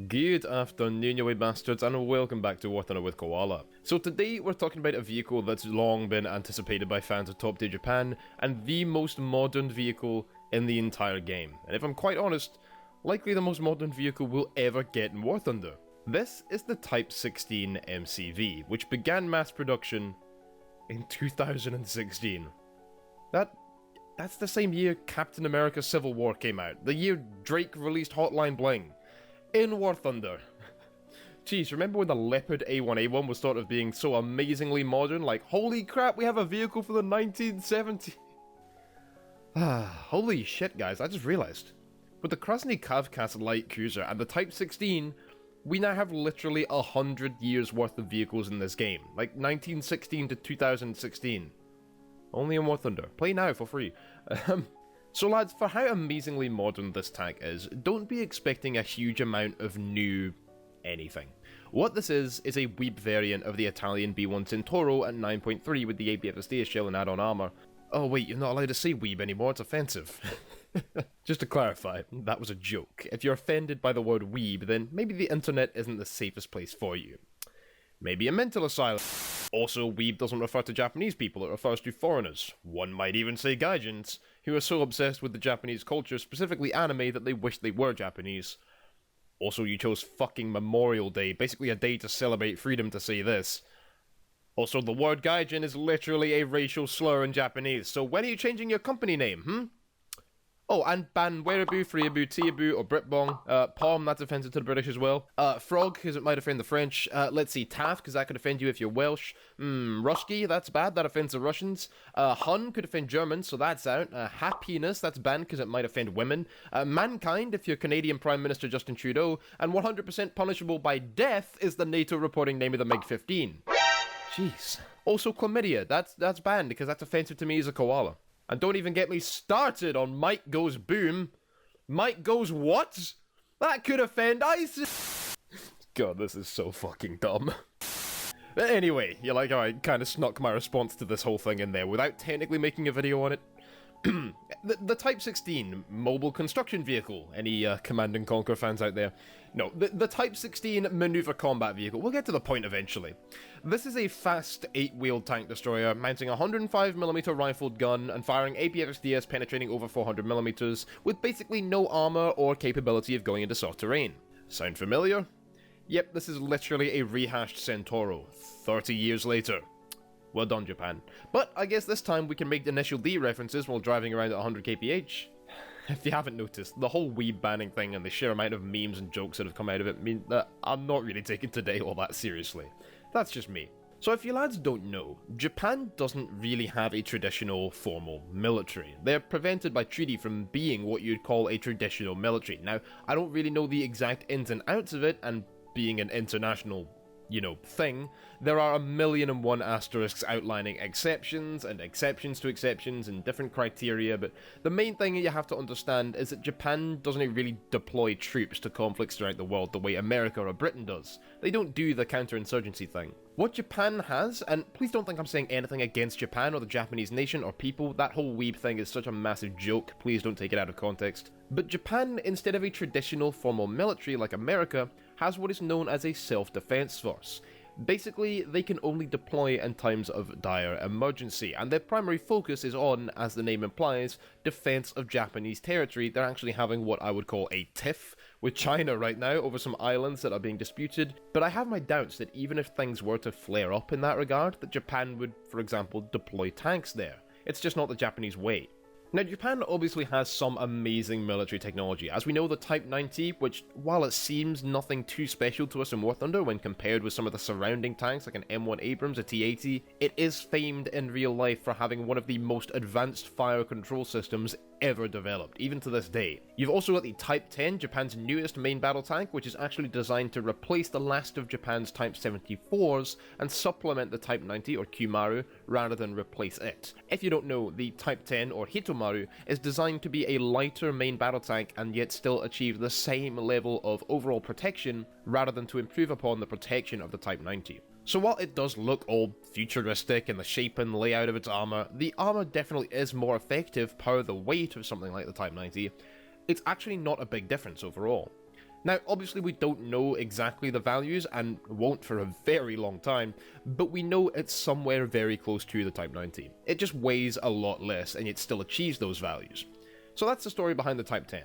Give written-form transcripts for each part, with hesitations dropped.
Good afternoon, you wee bastards, and welcome back to War Thunder with Koala. So today we're talking about a vehicle that's long been anticipated by fans of top tier Japan, and the most modern vehicle in the entire game. And if I'm quite honest, likely the most modern vehicle we'll ever get in War Thunder. This is the Type 16 MCV, which began mass production in 2016. That's the same year Captain America Civil War came out, the year Drake released Hotline Bling. In War Thunder. Jeez, remember when the Leopard A1A1 was thought of being so amazingly modern? Like, holy crap, we have a vehicle for the 1970s. Holy shit, guys, I just realized. With the Krasny Kavkaz light cruiser and the Type 16, we now have literally 100 years worth of vehicles in this game. Like, 1916 to 2016. Only in War Thunder. Play now for free. So lads, for how amazingly modern this tank is, don't be expecting a huge amount of new anything. What this is a WEEEEB variant of the Italian B1 Centauro at 9.3 with the ABFSD shell and add-on armor. Oh wait, you're not allowed to say WEEEB anymore, it's offensive. Just to clarify, that was a joke. If you're offended by the word weeb, then maybe the internet isn't the safest place for you. Maybe a mental asylum. Also, weeb doesn't refer to Japanese people, it refers to foreigners. One might even say gaijins, who are so obsessed with the Japanese culture, specifically anime, that they wish they were Japanese. Also, you chose fucking Memorial Day, basically a day to celebrate freedom, to say this. Also, the word gaijin is literally a racial slur in Japanese, so when are you changing your company name, Oh, and ban Werebu, Freeabu, Teabu, or Britbong. Palm, that's offensive to the British as well. Frog, because it might offend the French. Let's see, Taff, because that could offend you if you're Welsh. Ruski, that's bad, that offends the Russians. Hun could offend Germans, so that's out. Happiness, that's banned because it might offend women. Mankind, if you're Canadian Prime Minister Justin Trudeau. And 100% punishable by death is the NATO reporting name of the MiG-15. Jeez. Also, chlamydia, that's banned because that's offensive to me as a koala. And don't even get me started on Mike Goes Boom. Mike Goes what? That could offend ISIS. God, this is so fucking dumb. Anyway, you're like, alright, kind of snuck my response to this whole thing in there without technically making a video on it. The Type 16 mobile construction vehicle. Any Command & Conquer fans out there? No, the Type 16 maneuver combat vehicle. We'll get to the point eventually. This is a fast 8-wheeled tank destroyer mounting a 105mm rifled gun and firing APFSDS penetrating over 400mm with basically no armor or capability of going into soft terrain. Sound familiar? Yep, this is literally a rehashed Centauro, 30 years later. Well done, Japan. But I guess this time we can make Initial D references while driving around at 100 kph. If you haven't noticed, the whole weeb banning thing and the sheer amount of memes and jokes that have come out of it mean that I'm not really taking today all that seriously. That's just me. So if you lads don't know, Japan doesn't really have a traditional formal military. They're prevented by treaty from being what you'd call a traditional military. Now, I don't really know the exact ins and outs of it, and being an international thing, there are 1,000,001 asterisks outlining exceptions and exceptions to exceptions and different criteria, but the main thing you have to understand is that Japan doesn't really deploy troops to conflicts throughout the world the way America or Britain does. They don't do the counterinsurgency thing. What Japan has, and please don't think I'm saying anything against Japan or the Japanese nation or people, that whole weeb thing is such a massive joke, please don't take it out of context. But Japan, instead of a traditional formal military like America, has what is known as a self-defense force. Basically, they can only deploy in times of dire emergency, and their primary focus is on, as the name implies, defense of Japanese territory. They're actually having what I would call a tiff with China right now over some islands that are being disputed, but I have my doubts that even if things were to flare up in that regard, that Japan would, for example, deploy tanks there. It's just not the Japanese way. Now, Japan obviously has some amazing military technology. As we know, the Type 90, which, while it seems nothing too special to us in War Thunder when compared with some of the surrounding tanks like an M1 Abrams, a T-80, it is famed in real life for having one of the most advanced fire control systems ever developed, even to this day. You've also got the Type 10, Japan's newest main battle tank, which is actually designed to replace the last of Japan's Type 74s and supplement the Type 90, or Kyumaru, rather than replace it. If you don't know, the Type 10, or Hitomaru, is designed to be a lighter main battle tank and yet still achieve the same level of overall protection, rather than to improve upon the protection of the Type 90. So while it does look all futuristic in the shape and layout of its armor, the armor definitely is more effective per the weight of something like the Type 90. It's actually not a big difference overall. Now, obviously we don't know exactly the values, and won't for a very long time, but we know it's somewhere very close to the Type 90. It just weighs a lot less, and it still achieves those values. So that's the story behind the Type 10.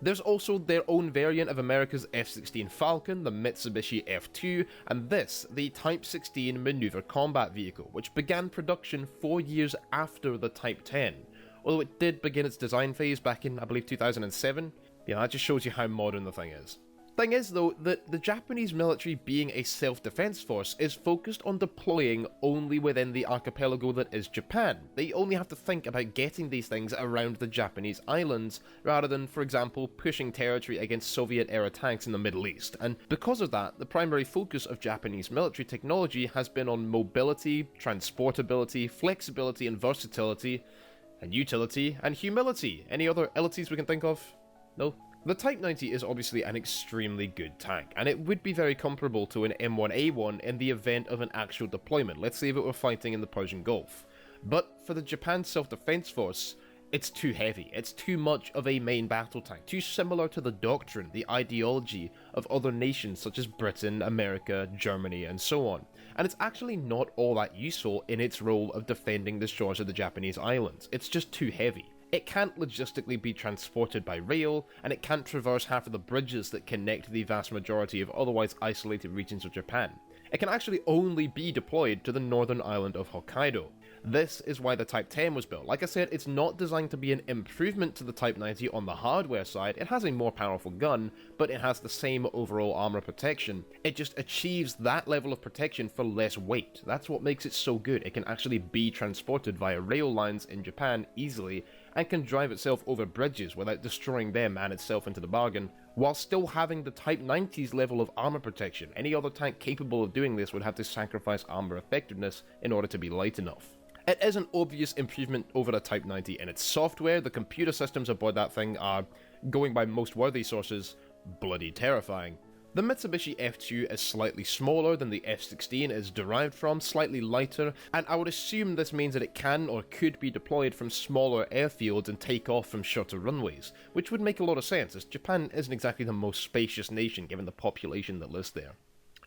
There's also their own variant of America's F-16 Falcon, the Mitsubishi F2, and this, the Type 16 Maneuver Combat Vehicle, which began production 4 years after the Type 10, although it did begin its design phase back in, I believe, 2007. Yeah, that just shows you how modern the thing is. Thing is, though, that the Japanese military, being a self-defense force, is focused on deploying only within the archipelago that is Japan. They only have to think about getting these things around the Japanese islands, rather than, for example, pushing territory against Soviet-era tanks in the Middle East. And because of that, the primary focus of Japanese military technology has been on mobility, transportability, flexibility and versatility, and utility, and humility. Any other ilities we can think of? No? The Type 90 is obviously an extremely good tank, and it would be very comparable to an M1A1 in the event of an actual deployment, let's say if it were fighting in the Persian Gulf. But for the Japan Self-Defense Force, it's too heavy, it's too much of a main battle tank, too similar to the doctrine, the ideology of other nations such as Britain, America, Germany, and so on. And it's actually not all that useful in its role of defending the shores of the Japanese islands, it's just too heavy. It can't logistically be transported by rail, and it can't traverse half of the bridges that connect the vast majority of otherwise isolated regions of Japan. It can actually only be deployed to the northern island of Hokkaido. This is why the Type 10 was built. Like I said, it's not designed to be an improvement to the Type 90 on the hardware side. It has a more powerful gun, but it has the same overall armor protection. It just achieves that level of protection for less weight. That's what makes it so good. It can actually be transported via rail lines in Japan easily, and can drive itself over bridges without destroying them and itself into the bargain, while still having the Type 90's level of armor protection. Any other tank capable of doing this would have to sacrifice armor effectiveness in order to be light enough. It is an obvious improvement over the Type 90 in its software. The computer systems aboard that thing are, going by most worthy sources, bloody terrifying. The Mitsubishi F2 is slightly smaller than the F-16 is derived from, slightly lighter, and I would assume this means that it can or could be deployed from smaller airfields and take off from shorter runways, which would make a lot of sense, as Japan isn't exactly the most spacious nation given the population that lives there.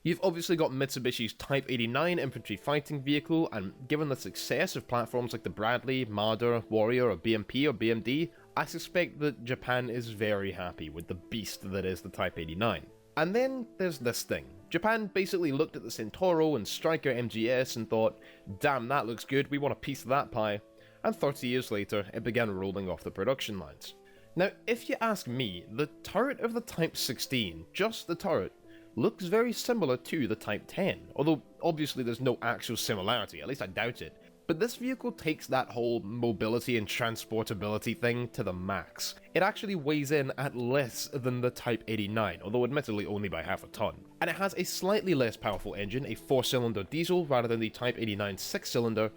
You've obviously got Mitsubishi's Type 89 infantry fighting vehicle, and given the success of platforms like the Bradley, Marder, Warrior, or BMP or BMD, I suspect that Japan is very happy with the beast that is the Type 89. And then there's this thing. Japan basically looked at the Centauro and Striker MGS and thought, damn, that looks good, we want a piece of that pie. And 30 years later, it began rolling off the production lines. Now, if you ask me, the turret of the Type 16, just the turret, looks very similar to the Type 10, although obviously there's no actual similarity, at least I doubt it. But this vehicle takes that whole mobility and transportability thing to the max. It actually weighs in at less than the Type 89, although admittedly only by half a ton. And it has a slightly less powerful engine, a 4-cylinder diesel rather than the Type 89 6-cylinder.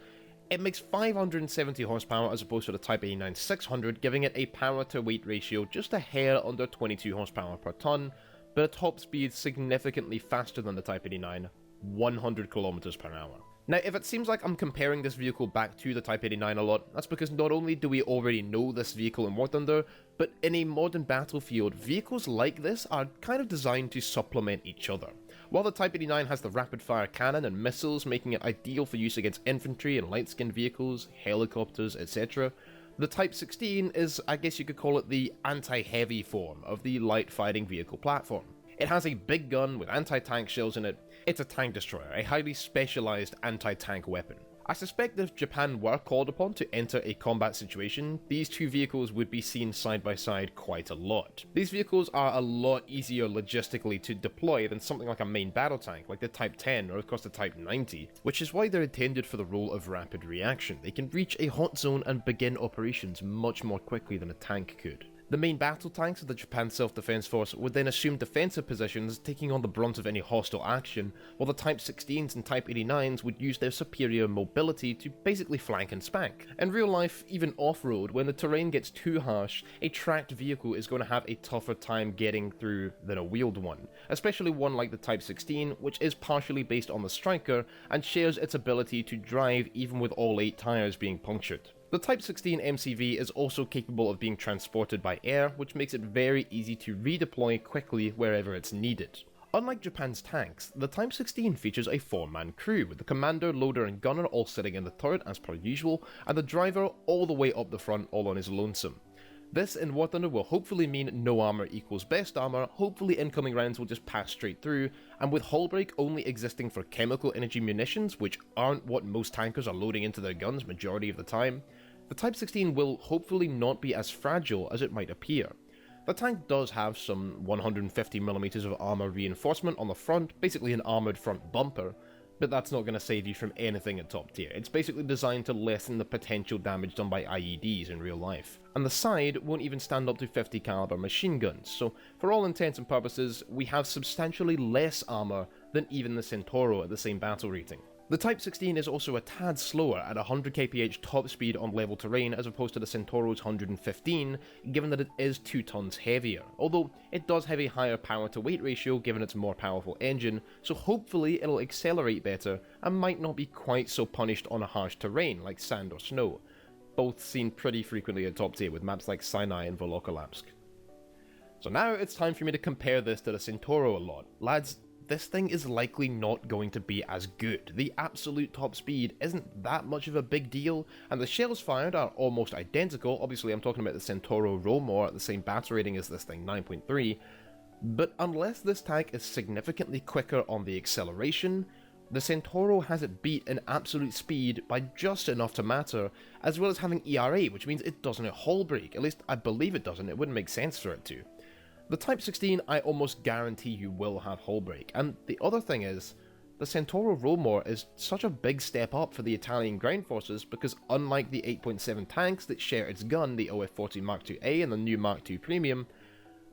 It makes 570 horsepower as opposed to the Type 89 600, giving it a power to weight ratio just a hair under 22 horsepower per ton, but a top speed significantly faster than the Type 89, 100 kilometers per hour. Now, if it seems like I'm comparing this vehicle back to the Type 89 a lot, that's because not only do we already know this vehicle in War Thunder, but in a modern battlefield, vehicles like this are kind of designed to supplement each other. While the Type 89 has the rapid-fire cannon and missiles, making it ideal for use against infantry and light-skinned vehicles, helicopters, etc., the Type 16 is, I guess you could call it, the anti-heavy form of the light fighting vehicle platform. It has a big gun with anti-tank shells in it. It's a tank destroyer, a highly specialized anti-tank weapon. I suspect that if Japan were called upon to enter a combat situation, these two vehicles would be seen side by side quite a lot. These vehicles are a lot easier logistically to deploy than something like a main battle tank, like the Type 10 or of course the Type 90, which is why they're intended for the role of rapid reaction. They can reach a hot zone and begin operations much more quickly than a tank could. The main battle tanks of the Japan Self-Defense Force would then assume defensive positions, taking on the brunt of any hostile action, while the Type 16s and Type 89s would use their superior mobility to basically flank and spank. In real life, even off-road, when the terrain gets too harsh, a tracked vehicle is going to have a tougher time getting through than a wheeled one, especially one like the Type 16, which is partially based on the Striker and shares its ability to drive even with all 8 tires being punctured. The Type 16 MCV is also capable of being transported by air, which makes it very easy to redeploy quickly wherever it's needed. Unlike Japan's tanks, the Type 16 features a 4-man crew, with the commander, loader and gunner all sitting in the turret as per usual, and the driver all the way up the front all on his lonesome. This in War Thunder will hopefully mean no armor equals best armor, hopefully incoming rounds will just pass straight through, and with hull break only existing for chemical energy munitions, which aren't what most tankers are loading into their guns majority of the time, the Type 16 will hopefully not be as fragile as it might appear. The tank does have some 150mm of armor reinforcement on the front, basically an armoured front bumper, but that's not going to save you from anything at top tier. It's basically designed to lessen the potential damage done by IEDs in real life. And the side won't even stand up to 50 caliber machine guns, so for all intents and purposes, we have substantially less armor than even the Centauro at the same battle rating. The Type 16 is also a tad slower at 100 kph top speed on level terrain as opposed to the Centauro's 115, given that it is 2 tons heavier, although it does have a higher power to weight ratio given its more powerful engine, so hopefully it'll accelerate better and might not be quite so punished on a harsh terrain like sand or snow, both seen pretty frequently at top tier with maps like Sinai and Volokholamsk. So now it's time for me to compare this to the Centauro a lot. Lads, this thing is likely not going to be as good. The absolute top speed isn't that much of a big deal, and the shells fired are almost identical. Obviously I'm talking about the Centauro Romor at the same battle rating as this thing, 9.3, but unless this tank is significantly quicker on the acceleration, the Centauro has it beat in absolute speed by just enough to matter, as well as having ERA, which means it doesn't hull break. At least I believe it doesn't. It wouldn't make sense for it to. The Type 16 I almost guarantee you will have hull break, and the other thing is, the Centauro Romor is such a big step up for the Italian ground forces because unlike the 8.7 tanks that share its gun, the OF-40 Mark IIA and the new Mark II Premium,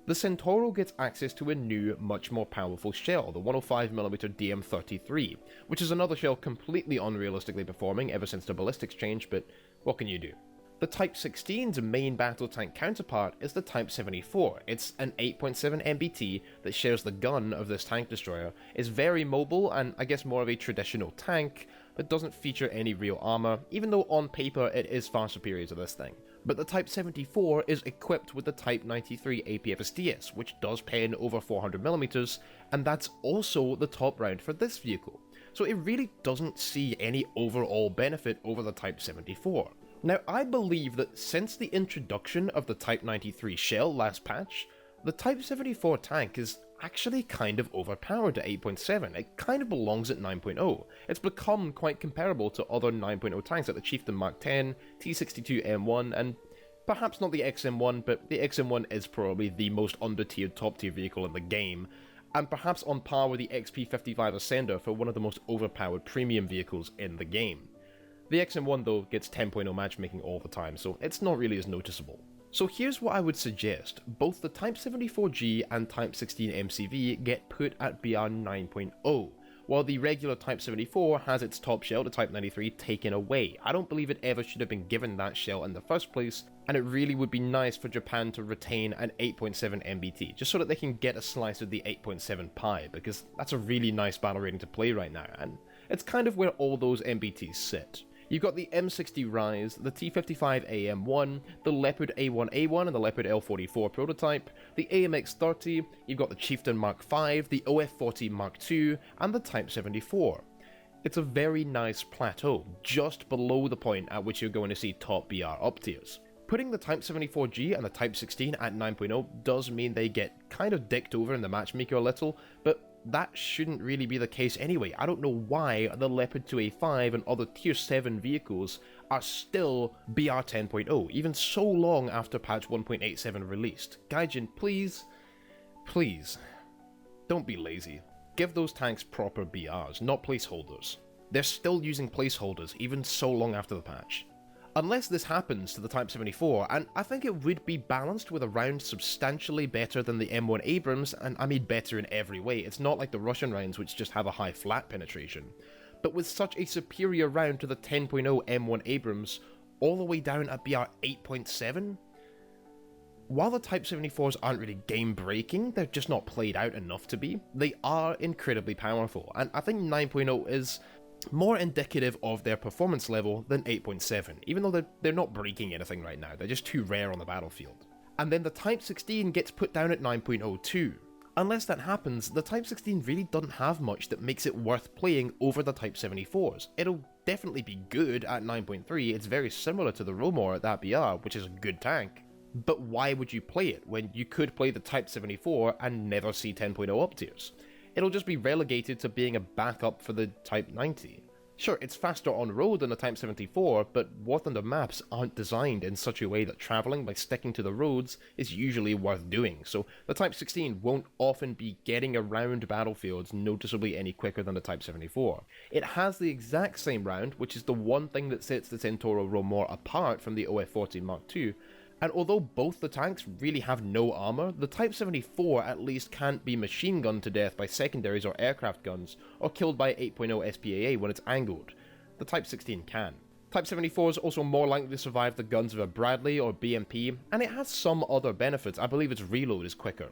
the Centauro gets access to a new, much more powerful shell, the 105mm DM-33, which is another shell completely unrealistically performing ever since the ballistics change, but what can you do? The Type 16's main battle tank counterpart is the Type 74. It's an 8.7 MBT that shares the gun of this tank destroyer, is very mobile and I guess more of a traditional tank, but doesn't feature any real armor, even though on paper it is far superior to this thing. But the Type 74 is equipped with the Type 93 APFSDS, which does pen over 400mm, and that's also the top round for this vehicle. So it really doesn't see any overall benefit over the Type 74. Now, I believe that since the introduction of the Type 93 shell last patch, the Type 74 tank is actually kind of overpowered at 8.7. It kind of belongs at 9.0. It's become quite comparable to other 9.0 tanks like the Chieftain Mark 10, T62M1, and perhaps not the XM1, but the XM1 is probably the most under-tiered top-tier vehicle in the game, and perhaps on par with the XP55 Ascender for one of the most overpowered premium vehicles in the game. The XM1 though gets 10.0 matchmaking all the time, so it's not really as noticeable. So here's what I would suggest: both the Type 74G and Type 16 MCV get put at BR 9.0, while the regular Type 74 has its top shell, the Type 93, taken away. I don't believe it ever should have been given that shell in the first place, and it really would be nice for Japan to retain an 8.7 MBT, just so that they can get a slice of the 8.7 pie, because that's a really nice battle rating to play right now, and it's kind of where all those MBTs sit. You've got the M60 Rise, the T55 AM1, the Leopard A1A1 and the Leopard L44 prototype, the AMX30, you've got the Chieftain Mark V, the OF40 Mark II, and the Type 74. It's a very nice plateau, just below the point at which you're going to see top BR up tiers. Putting the Type 74G and the Type 16 at 9.0 does mean they get kind of dicked over in the matchmaker a little, but that shouldn't really be the case anyway. I don't know why the Leopard 2A5 and other Tier 7 vehicles are still BR 10.0, even so long after patch 1.87 released. Gaijin, please, don't be lazy. Give those tanks proper BRs, not placeholders. They're still using placeholders even so long after the patch. Unless this happens to the Type 74, and I think it would be balanced with a round substantially better than the M1 Abrams, and I mean better in every way. It's not like the Russian rounds which just have a high flat penetration. But with such a superior round to the 10.0 M1 Abrams, all the way down at BR 8.7, while the Type 74s aren't really game-breaking, they're just not played out enough to be, they are incredibly powerful, and I think 9.0 is more indicative of their performance level than 8.7, even though they're not breaking anything right now, they're just too rare on the battlefield. And then the Type 16 gets put down at 9.02. Unless that happens, the Type 16 really doesn't have much that makes it worth playing over the Type 74s. It'll definitely be good at 9.3, it's very similar to the Romor at that BR, which is a good tank. But why would you play it when you could play the Type 74 and never see 10.0 up tiers? It'll just be relegated to being a backup for the Type 90. Sure, it's faster on road than the Type 74, but War Thunder maps aren't designed in such a way that travelling by sticking to the roads is usually worth doing, so the Type 16 won't often be getting around battlefields noticeably any quicker than the Type 74. It has the exact same round, which is the one thing that sets the Centauro Romor apart from the OF-14 Mark II, and although both the tanks really have no armor, the Type 74 at least can't be machine gunned to death by secondaries or aircraft guns, or killed by 8.0 SPAA when it's angled. The Type 16 can. Type 74 is also more likely to survive the guns of a Bradley or BMP, and it has some other benefits. I believe its reload is quicker.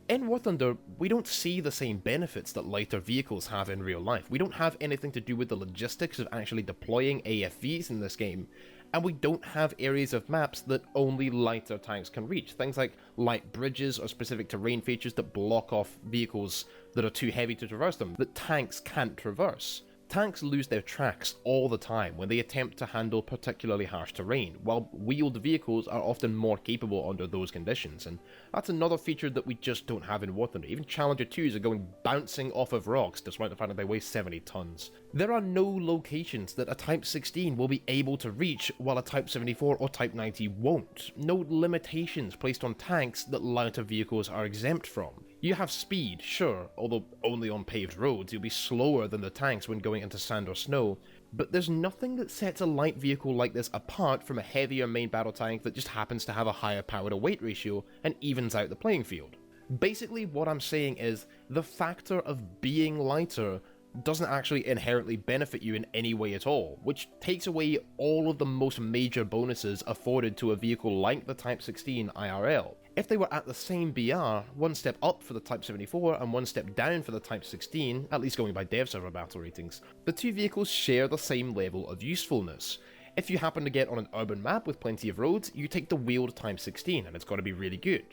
In War Thunder, we don't see the same benefits that lighter vehicles have in real life. We don't have anything to do with the logistics of actually deploying AFVs in this game, and we don't have areas of maps that only lighter tanks can reach. Things like light bridges or specific terrain features that block off vehicles that are too heavy to traverse them, that tanks can't traverse. Tanks lose their tracks all the time when they attempt to handle particularly harsh terrain, while wheeled vehicles are often more capable under those conditions, and that's another feature that we just don't have in War Thunder. Even Challenger 2s are going bouncing off of rocks despite the fact that they weigh 70 tons. There are no locations that a Type 16 will be able to reach while a Type 74 or Type 90 won't. No limitations placed on tanks that lighter vehicles are exempt from. You have speed, sure, although only on paved roads. You'll be slower than the tanks when going into sand or snow, but there's nothing that sets a light vehicle like this apart from a heavier main battle tank that just happens to have a higher power to weight ratio and evens out the playing field. Basically, what I'm saying is, the factor of being lighter doesn't actually inherently benefit you in any way at all, which takes away all of the most major bonuses afforded to a vehicle like the Type 16 IRL. If they were at the same BR, one step up for the Type 74 and one step down for the Type 16, at least going by dev server battle ratings, the two vehicles share the same level of usefulness. If you happen to get on an urban map with plenty of roads, you take the wheeled Type 16 and it's got to be really good.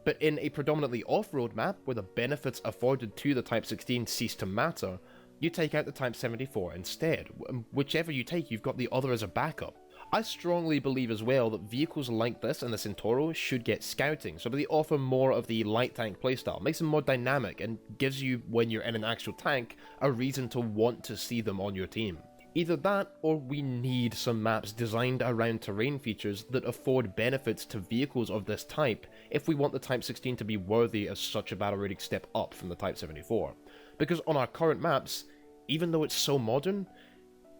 But in a predominantly off-road map where the benefits afforded to the Type 16 cease to matter, you take out the Type 74 instead. Whichever you take, you've got the other as a backup. I strongly believe as well that vehicles like this and the Centauro should get scouting, so that they offer more of the light tank playstyle, makes them more dynamic, and gives you, when you're in an actual tank, a reason to want to see them on your team. Either that, or we need some maps designed around terrain features that afford benefits to vehicles of this type if we want the Type 16 to be worthy as such a battle rating step up from the Type 74. Because on our current maps, even though it's so modern,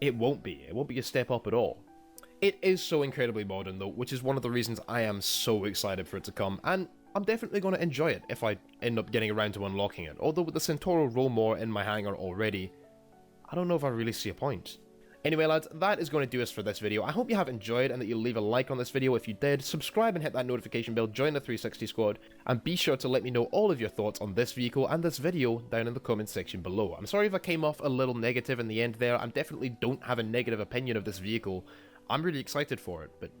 it won't be a step up at all. It is so incredibly modern though, which is one of the reasons I am so excited for it to come, and I'm definitely going to enjoy it if I end up getting around to unlocking it. Although with the Centauro Romor in my hangar already, I don't know if I really see a point. Anyway lads, that is going to do us for this video. I hope you have enjoyed and that you'll leave a like on this video if you did, subscribe and hit that notification bell, join the 360 squad, and be sure to let me know all of your thoughts on this vehicle and this video down in the comments section below. I'm sorry if I came off a little negative in the end there, I definitely don't have a negative opinion of this vehicle. I'm really excited for it, but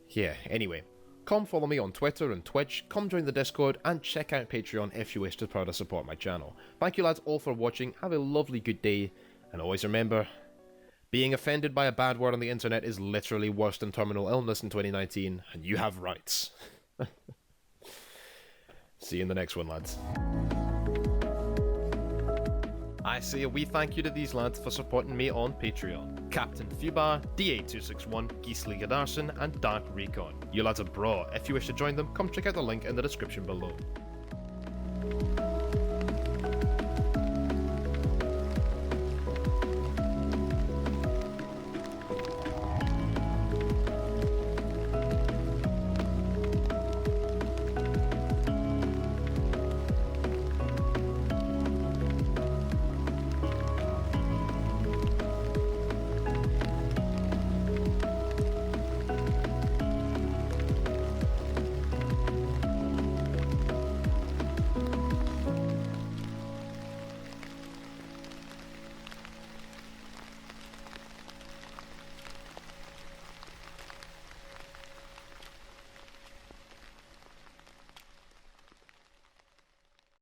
yeah, anyway. Come follow me on Twitter and Twitch, come join the Discord, and check out Patreon if you wish to further support my channel. Thank you lads all for watching, have a lovely good day, and always remember, being offended by a bad word on the internet is literally worse than terminal illness in 2019, and you have rights. See you in the next one, lads. I say a wee thank you to these lads for supporting me on Patreon. Captain Fubar, DA261, Gisli Gadarson, and Dark Recon. You lads are bra. If you wish to join them, come check out the link in the description below.